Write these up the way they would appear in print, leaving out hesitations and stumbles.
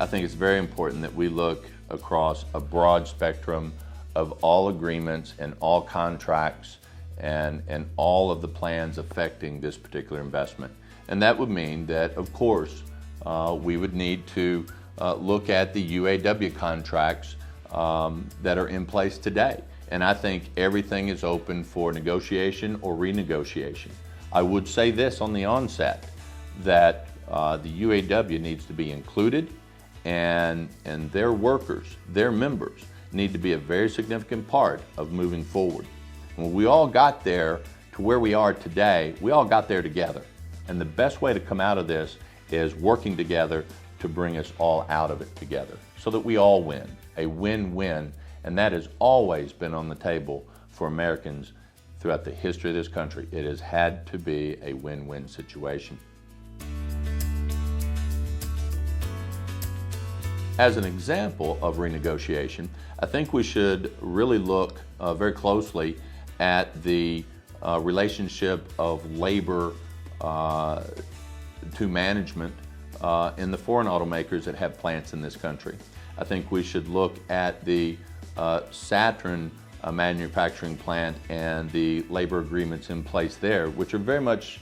I think it's very important that we look across a broad spectrum of all agreements and all contracts and all of the plans affecting this particular investment. And that would mean that, of course, we would need to look at the UAW contracts that are in place today. And I think everything is open for negotiation or renegotiation. I would say this on the onset, that the UAW needs to be included, and their workers, their members, need to be a very significant part of moving forward. When we all got there to where we are today, we all got there together. And the best way to come out of this is working together to bring us all out of it together so that we all win, a win-win. And that has always been on the table for Americans throughout the history of this country. It has had to be a win-win situation. As an example of renegotiation, I think we should really look very closely at the relationship of labor to management in the foreign automakers that have plants in this country. I think we should look at the Saturn manufacturing plant and the labor agreements in place there, which are very much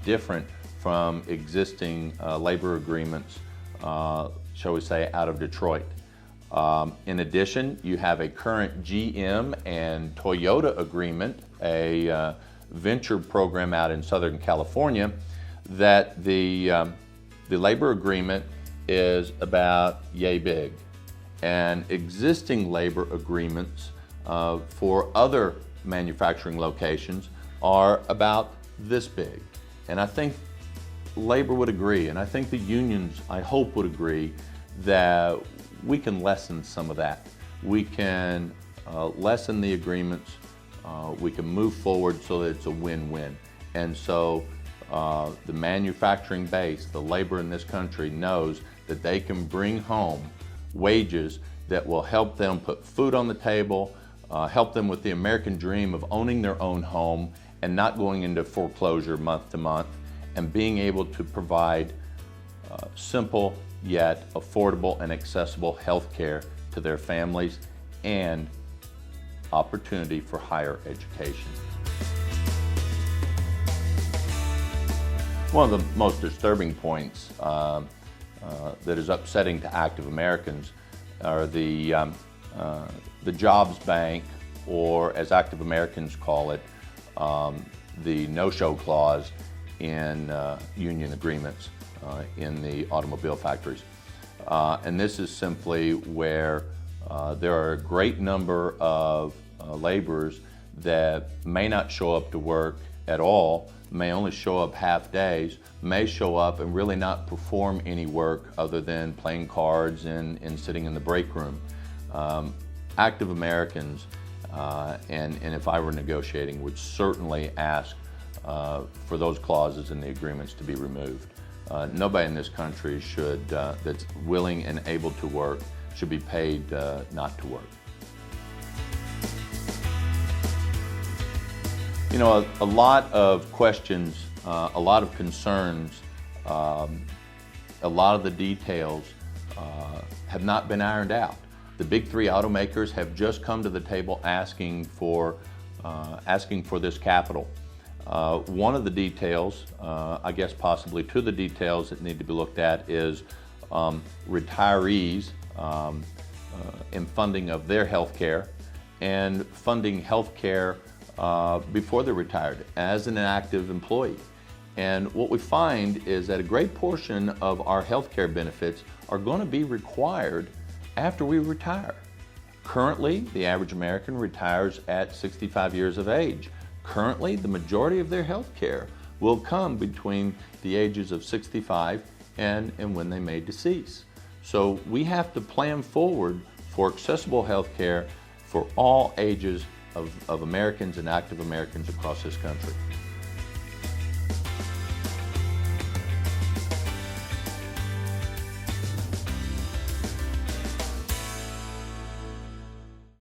different from existing labor agreements, shall we say, out of Detroit. In addition, you have a current GM and Toyota agreement, a venture program out in Southern California, that the labor agreement is about yay big. And existing labor agreements for other manufacturing locations are about this big. And I think labor would agree, and I think the unions, I hope, would agree that we can lessen some of that. We can lessen the agreements, we can move forward so that it's a win-win. And so the manufacturing base, the labor in this country, knows that they can bring home wages that will help them put food on the table, help them with the American dream of owning their own home and not going into foreclosure month to month, and being able to provide simple yet affordable and accessible health care to their families and opportunity for higher education. One of the most disturbing points that is upsetting to active Americans are the jobs bank, or as active Americans call it, the no-show clause in union agreements in the automobile factories. And this is simply where there are a great number of laborers that may not show up to work at all, may only show up half days, may show up and really not perform any work other than playing cards and sitting in the break room. Active Americans, and if I were negotiating, would certainly ask for those clauses in the agreements to be removed. Nobody in this country should, that's willing and able to work, should be paid not to work. You know, a lot of questions, a lot of concerns, a lot of the details have not been ironed out. The big three automakers have just come to the table asking for this capital. One of the details, I guess possibly two of the details that need to be looked at is retirees in funding of their health care and funding health care before they're retired as an active employee. And what we find is that a great portion of our health care benefits are going to be required after we retire. Currently, the average American retires at 65 years of age. Currently, the majority of their health care will come between the ages of 65 and when they may decease. So we have to plan forward for accessible health care for all ages of Americans and active Americans across this country.